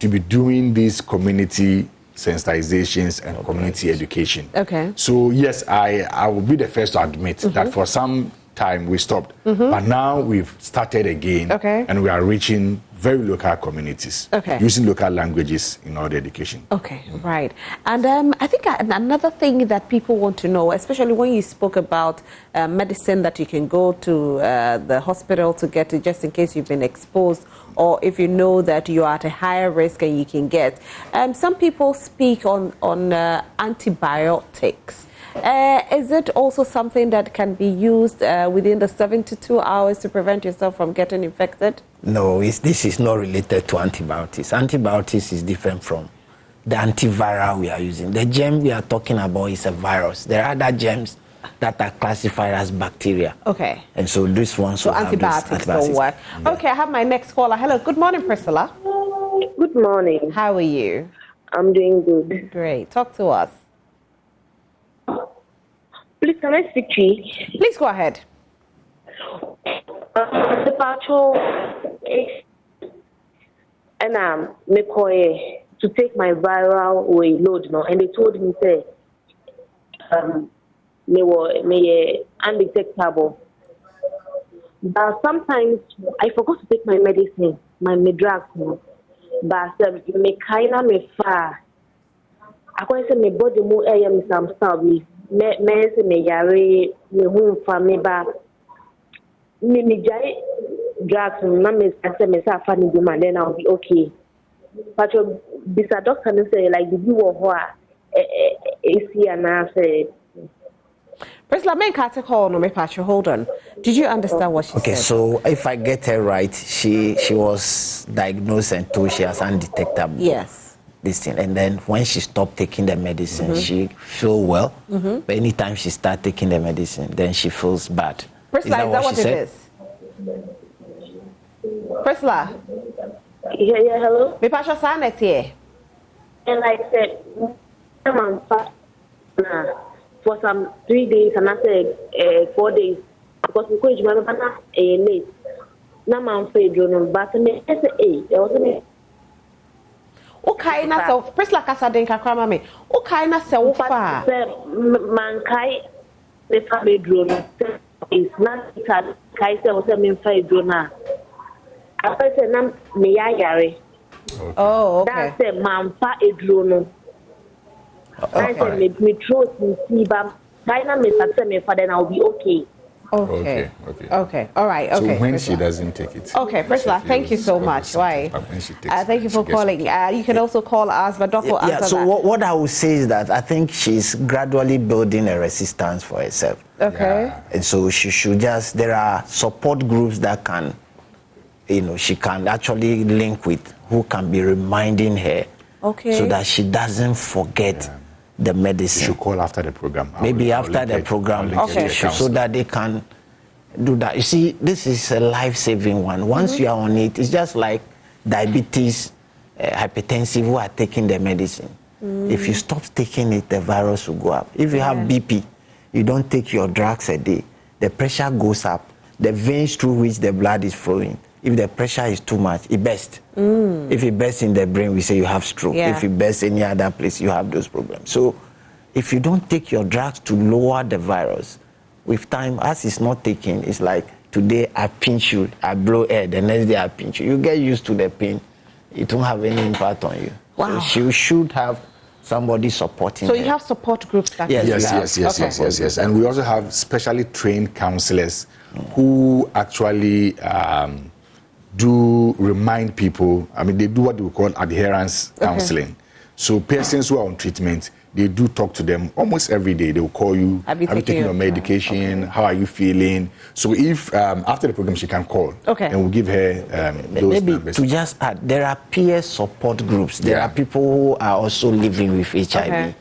to be doing these community sensitizations and community education. Okay. So yes, I will be the first to admit that for some time we stopped, but now we've started again, and we are reaching very local communities, using local languages in all the education. Okay, right. And I think another thing that people want to know, especially when you spoke about medicine that you can go to the hospital to get it just in case you've been exposed, or if you know that you are at a higher risk and you can get. Some people speak on antibiotics. Is it also something that can be used within the 72 hours to prevent yourself from getting infected? No, this is not related to antibiotics. Antibiotics is different from the antiviral we are using. The germ we are talking about is a virus. There are other germs that are classified as bacteria. Okay. And so this one. So antibiotics don't work. Yeah. Okay, I have my next caller. Hello, good morning, Priscilla. Good morning. How are you? I'm doing good. Great. Talk to us. Please, can I speak to you? Please go ahead. The patrol and me to take my viral way load now, and they told me say me undetectable. But sometimes I forgot to take my medicine, my drugs. But me kinda me far. I can say my body more am some stuff. Me say me yare me home for me ba. Me jai drugs na me say me say funny do man, then I'll be okay. But this doctor say like the you or AC and I say. Priscilla, make a call no me Patrick. Hold on. Did you understand what she said? Okay, so if I get her right, she was diagnosed and told she has undetectable. Yes. This thing, and then when she stopped taking the medicine, she feel well. But anytime she start taking the medicine, then she feels bad. Priscilla, is that what it is? Priscilla? Yeah, hello? Me Patrick Sanet here. And I said, I'm fast for some 3 days, and I said 4 days. Because we could late. Now I'm afraid, but I said, hey, there was a okay, na so Priscilla kasa den kakra ma me. Okay, na se wo fa. Mankai the family drone is not kai se wo se me fa drone. I say na me yare. Oh, okay. That's a man fa a drone. I say me throat me see ba. Kai na me say me fa, then I'll be okay. Okay. All right. Okay. So when she doesn't take it. Okay, Priscilla, thank you so much. Why? Thank you for calling. You can also call us, but Doc will answer so that. what I would say is that I think she's gradually building a resistance for herself. Okay. Yeah. And so she should just, there are support groups that can, she can actually link with, who can be reminding her. Okay. So that she doesn't forget the medicine. You should call after the program. Maybe after the program, so that they can do that. You see, this is a life-saving one. Once you are on it, it's just like diabetes, hypertensive who are taking the medicine. If you stop taking it, the virus will go up. If you have BP, you don't take your drugs a day, the pressure goes up. The veins through which the blood is flowing, if the pressure is too much, it bursts. If it bursts in the brain, we say you have stroke. If it bursts any other place, you have those problems. So if you don't take your drugs to lower the virus, with time, as it's not taken, it's like today I pinch you, I blow air, the next day I pinch you. You get used to the pain. It won't have any impact on you. Wow. So she should have somebody supporting her. So you have support groups that Yes. And we also have specially trained counselors who actually do remind people. I mean, they do what we call adherence counseling. So persons who are on treatment, they do talk to them almost every day. They will call you. Have you taken your medication? Okay. How are you feeling? So if after the program she can call, and we'll give her those maybe numbers. To just add, there are peer support groups. There are people who are also living with HIV.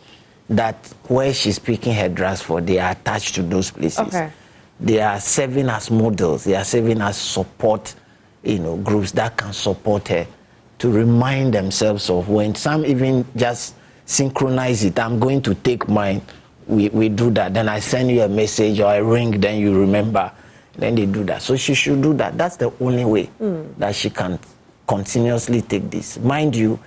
That where she's picking her drugs for, they are attached to those places. They are serving as models. They are serving as support, groups that can support her to remind themselves of when some even just synchronize it. I'm going to take mine. We do that. Then I send you a message or I ring, then you remember. Then they do that. So she should do that. That's the only way that she can continuously take this. Mind you,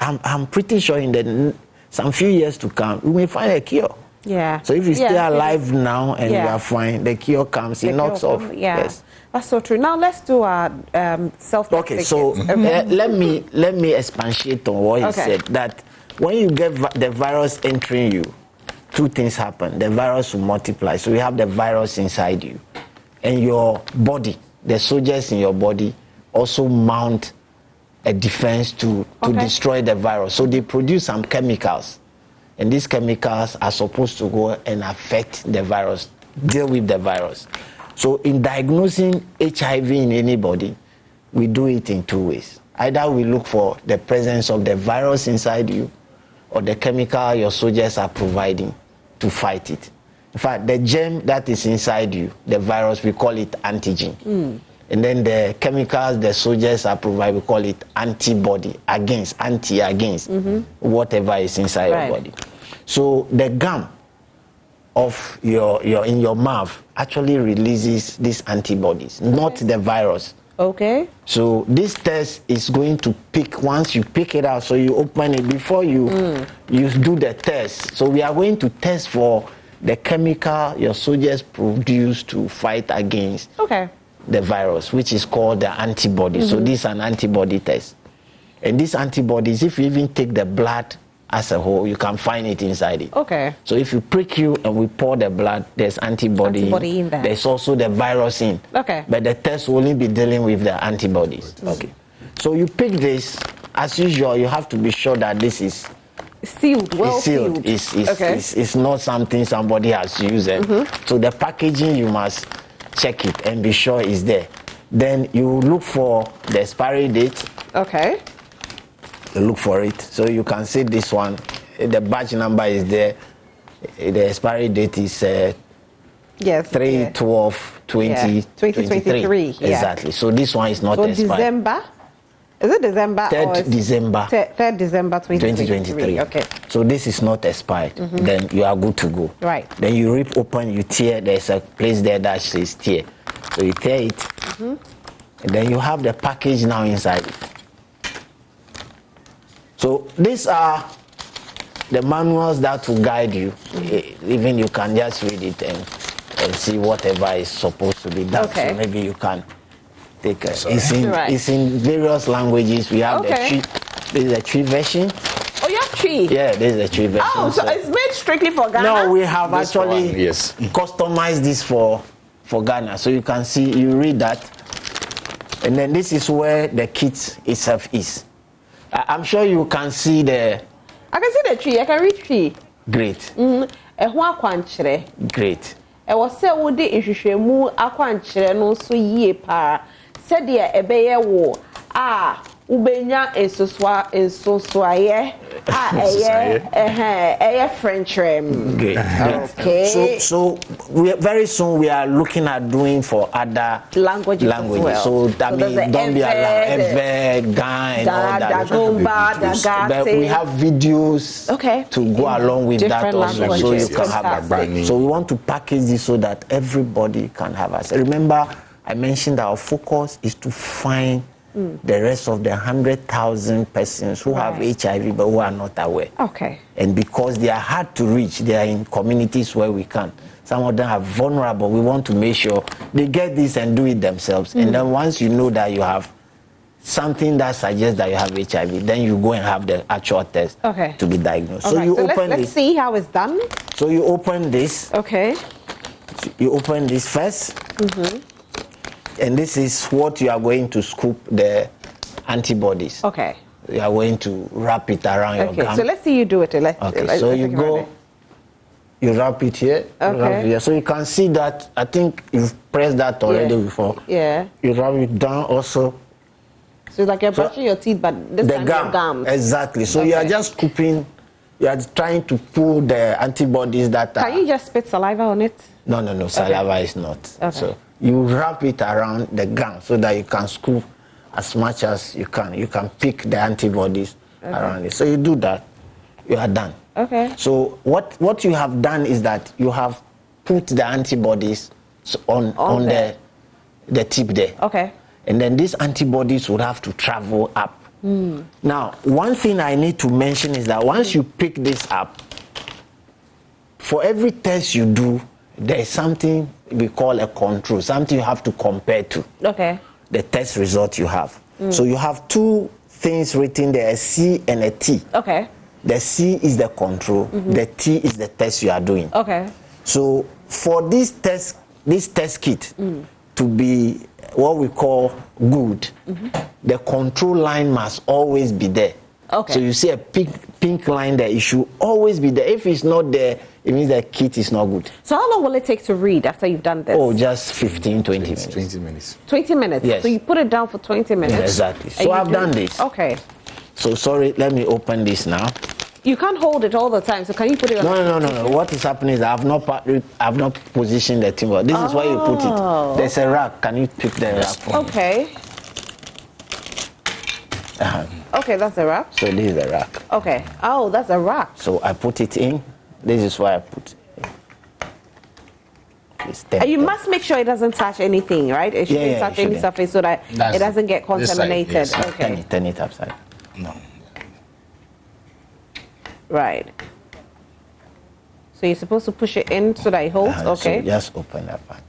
I'm pretty sure in some few years to come, we may find a cure. Yeah. So if you stay alive now and you are fine, the cure comes, it knocks off. Yes. That's so true. Now let's do our self-test. Okay, so let me expatiate on what he said. That when you get the virus entering you, two things happen. The virus will multiply. So you have the virus inside you, and your body, the soldiers in your body, also mount a defense to destroy the virus. So they produce some chemicals, and these chemicals are supposed to go and affect the virus, deal with the virus. So in diagnosing HIV in anybody, we do it in two ways. Either we look for the presence of the virus inside you or the chemical your soldiers are providing to fight it. In fact, the germ that is inside you, the virus, we call it antigen. And then the chemicals the soldiers are providing, we call it antibody, against whatever is inside your body. So the gum of your in your mouth actually releases these antibodies, not the virus. Okay. So this test is going to pick, once you pick it out, so you open it before you do the test. So we are going to test for the chemical your soldiers produce to fight against the virus, which is called the antibody. So this is an antibody test. And these antibodies, if you even take the blood as a whole, you can find it inside it. Okay. So if you prick you and we pour the blood, there's antibody in there. There's also the virus in. Okay. But the test will only be dealing with the antibodies. Okay. So you pick this. As usual, you have to be sure that this is sealed, sealed. It's not something somebody has used. So the packaging, you must check it and be sure it's there. Then you look for the expiry date. Okay. You look for it. So you can see this one. The batch number is there. The expiry date is 3/12/2023. Exactly. So this one is not expired. December. Is it December? 3rd December. 3rd December 2023. Okay. So this is not expired. Then you are good to go. Right. Then you rip open, you tear. There's a place there that says tear. So you tear it. And then you have the package now inside it. So these are the manuals that will guide you. Even you can just read it and see whatever is supposed to be done. So maybe you can take it. It's in various languages. We have the tree. This is the tree version. Oh, you have tree? Yeah, this is the tree version. Oh, so it's made strictly for Ghana? No, we have actually customized this for Ghana. So you can see, you read that. And then this is where the kit itself is. I'm sure you can see the... I can see the tree. I can read tree. Great. Great. I was say wo de ehwehwemu akwanchere no so yie pa said de ebeye wo ubenya ensosoaye eye French rem. Great. Okay. So very soon we are looking at doing for other languages. Well. So that means don't be alarmed. Gan and all that. But we have videos to go along with that also, so you can have that. So we want to package this so that everybody can have us. Remember, I mentioned our focus is to find the rest of the 100,000 persons who have HIV but who are not aware. Okay. And because they are hard to reach, they are in communities where we can. Some of them are vulnerable. We want to make sure they get this and do it themselves. And then once you know that you have something that suggests that you have HIV, then you go and have the actual test to be diagnosed. So you open let's see how it's done. So you open this. Okay. You open this first. And this is what you are going to scoop the antibodies. Okay. you are going to wrap it around your Okay, gum. so let's see you do it. So you go, you wrap it here, you wrap it here. So you can see that, I think you've pressed that already before. Yeah. You wrap it down also. So it's like you're brushing your teeth, but this time your gums. Exactly. So you are just scooping, you are trying to pull the antibodies that are... Can you just spit saliva on it? No, saliva is not. Okay. So you wrap it around the gum so that you can scoop as much as you can. You can pick the antibodies around it. So you do that, you are done. Okay. So what you have done is that you have put the antibodies on the tip there. Okay. And then these antibodies would have to travel up. Now, one thing I need to mention is that once you pick this up, for every test you do, there is something we call a control, something you have to compare to. Okay. The test result you have. So you have two things written there, a C and a T. Okay. The C is the control, the T is the test you are doing. Okay. So for this test kit to be what we call good, the control line must always be there. Okay. So you see a pink line there, it should always be there. If it's not there, it means the kit is not good. So how long will it take to read after you've done this? Oh, just 15, 20 minutes. 20 minutes. 20 minutes? Yes. So you put it down for 20 minutes? Yeah, exactly. So I've done this. Okay. So sorry, let me open this now. You can't hold it all the time, so can you put it on? No. What is happening is I've not positioned the timber. This is where you put it. There's a rack. Can you pick the rack for me? Okay. Okay, that's a rack. So this is the rack. Okay. Oh, that's a rack. So I put it in. This is why I put it in. You must make sure it doesn't touch anything, right? It shouldn't touch any surface so that it doesn't get contaminated. Side, yes. Okay. Turn it upside. No. Right. So you're supposed to push it in so that it holds? Okay. So just open that part.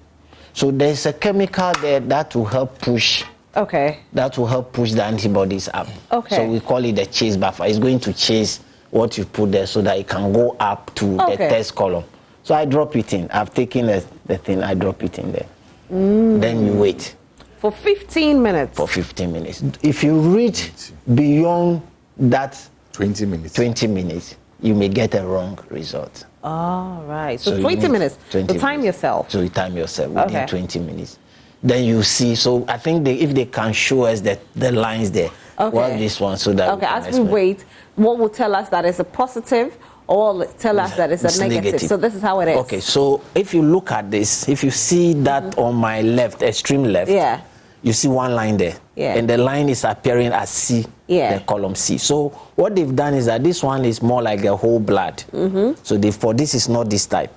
So there's a chemical there that will help push. Okay. That will help push the antibodies up. Okay. So we call it the chase buffer. It's going to chase what you put there so that it can go up to the test column. So I drop it in. I've taken the thing, I drop it in there. Then you wait. For 15 minutes? For 15 minutes. If you reach beyond that 20 minutes. 20 minutes, you may get a wrong result. All right. So 20 minutes. 20 so time minutes. yourself. So you time yourself within 20 minutes. Then you see. So I think if they can show us the lines there. Okay. Well, this one so that. Okay. As we wait, what will tell us that it's a positive, or will tell us that it's a negative? So this is how it is. Okay. So if you look at this, if you see that on my left, extreme left. Yeah. You see one line there. Yeah. And the line is appearing as C, the column C. So what they've done is that this one is more like a whole blood. So this is not this type.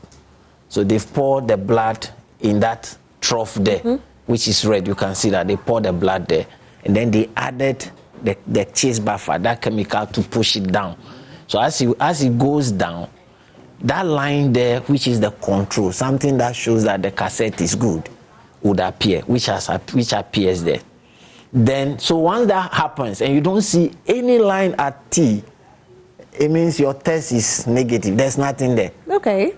So they've poured the blood in that trough there, which is red. You can see that they poured the blood there. And then they added the chase buffer, that chemical, to push it down. So as it goes down, that line there, which is the control, something that shows that the cassette is good, would appear, which appears there. Then, so once that happens and you don't see any line at T, it means your test is negative. There's nothing there. Okay.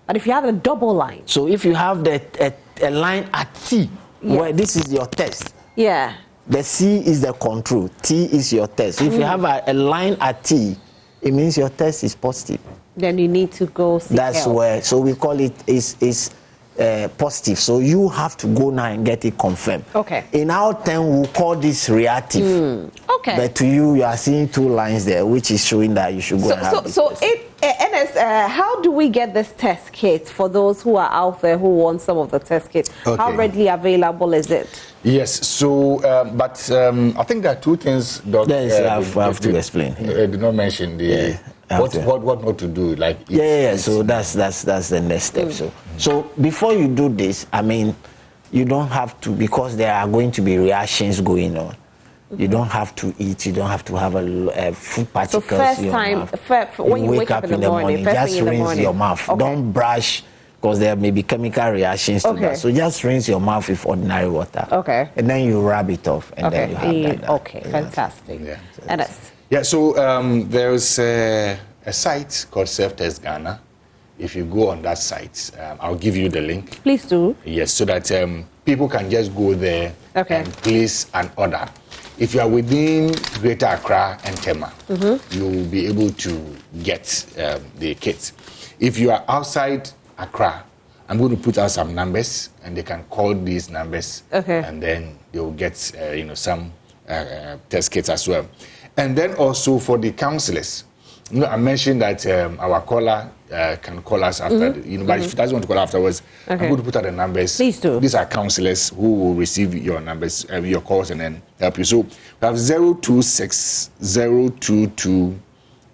But if you have a double line. So if you have a line at T, where this is your test. Yeah. The C is the control. T is your test. If you have a line at T, it means your test is positive. Then you need to go see That's help. where, so we call it is positive. So you have to go now and get it confirmed. Okay. In our term, we'll call this reactive. Okay. But to you are seeing two lines there, which is showing that you should go and have this test. Enes, how do we get this test kit for those who are out there who want some of the test kits? Okay. How readily available is it? Yes, so, but I think there are two things, Doc. Yes, I have to explain. Did not mention what not to do, like. So that's the next step. So before you do this, I mean, you don't have to, because there are going to be reactions going on. You don't have to eat. You don't have to have a food particles. So first in your time, mouth. when you wake up in the morning, just rinse your mouth. Okay. Don't brush, because there may be chemical reactions to that. So just rinse your mouth with ordinary water. Okay. And then you rub it off, and then you have that. Okay, fantastic. Yeah. So there's a site called Self Test Ghana. If you go on that site, I'll give you the link. Please do. Yes, so that people can just go there and place an order. If you are within Greater Accra and Tema, you will be able to get the kits. If you are outside Accra, I'm going to put out some numbers, and they can call these numbers, and then they will get some test kits as well. And then also for the counselors, I mentioned that our caller can call us after, but if he doesn't want to call afterwards, I'm going to put out the numbers. Please do. These are counselors who will receive your numbers, your calls, and then help you. So we have 026 022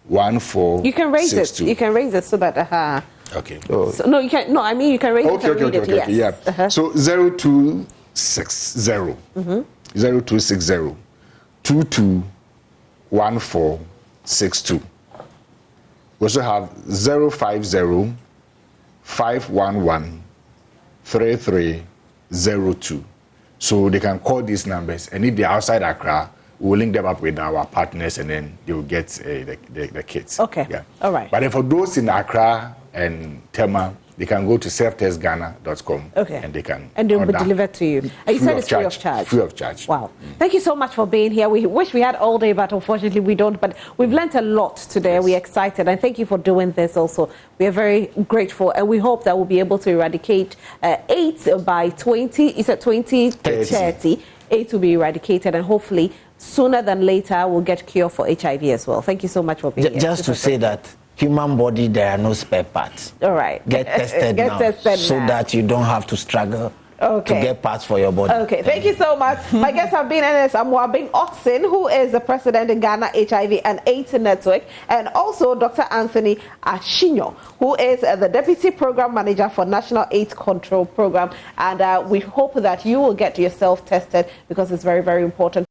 1462. You can raise it. You can raise it so that. Okay. So, no, you can. No, I mean you can raise it. Okay. Yeah. So 0260 0260 22 1462. We also have 050 511 3302. So they can call these numbers, and if they're outside Accra, we'll link them up with our partners, and then they will get the kits. Okay. Yeah. All right. But then for those in Accra and Tema, they can go to selftestghana.com. And they can. And they'll be delivered to you. And you said it's free of charge. Free of charge. Wow. Thank you so much for being here. We wish we had all day, but unfortunately we don't. But we've learned a lot today. Yes. We're excited. And thank you for doing this also. We are very grateful. And we hope that we'll be able to eradicate AIDS by 2030. AIDS will be eradicated. And hopefully sooner than later we'll get cure for HIV as well. Thank you so much for being here. Just to say that human body, there are no spare parts. All right. Get tested now so that you don't have to struggle to get parts for your body. Okay, thank you so much. My guests have been Ernest Amoabing Otson, who is the president in Ghana HIV and AIDS Network, and also Dr. Anthony Ashinyo, who is the deputy program manager for National AIDS Control Program. And we hope that you will get yourself tested because it's very, very important.